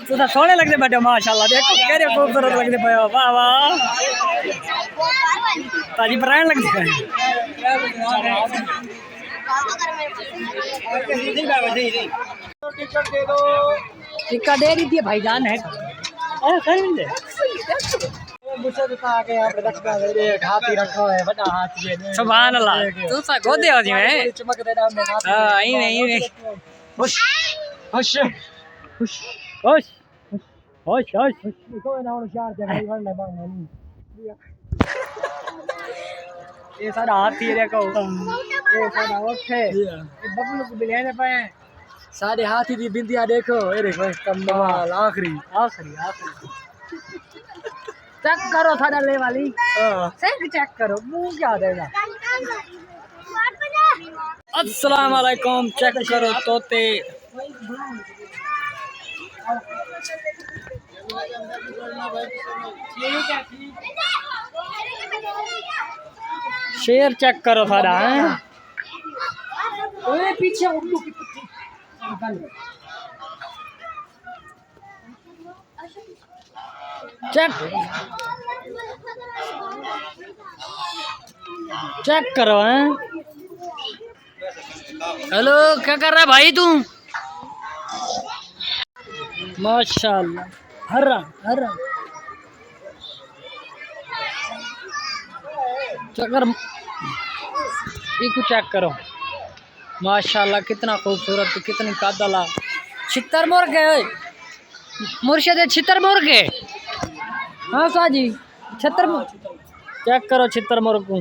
तू तो सोने लगते बैठे माशाल्लाह। देखो केरे खूबसूरत लगते पे वाह वाह ताजी प्राण लगते हैं। टिक्का दे रही थी भाईजान है हाथी रखो है बड़ा हाथी है। सुभान अल्लाह तू सा गोदे हो जी मैं चमक दे डाल में हां नहीं खुश खुश खुश खुश खुश खुश कोई ना और चार जगह ही वरना बांगनी ये सारा हाथी है देखो ये सारा ओठ है ये बबलू को बिलेने पे सारे हाथी की बिंदिया देखो ये देखो कमाल आखिरी आखिरी आखिरी चेक करो सारा ले वाली चेक चेक करो मुंह क्या देगा। अस्सलाम वालेकुम चेक करो तोते शेर चेक करो सारा है पीछे उल्लू की चेक चेक करो हैं। हेलो क्या कर रहा है भाई तू माशाल्लाह हरा हरा चक्कर इको चेक करो माशाल्लाह कितना खूबसूरत कितनी कादला छितर मुर्ग है मुर्शिद छितर मुर्ग है। हाँ साजी छितर चेक करो छितर मुर्ग को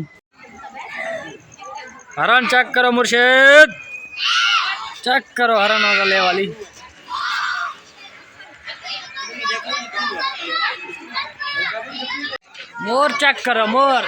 हरन चेक करो मुर्शिद चेक करो हरन होगा ले वाली मोर चेक करो मोर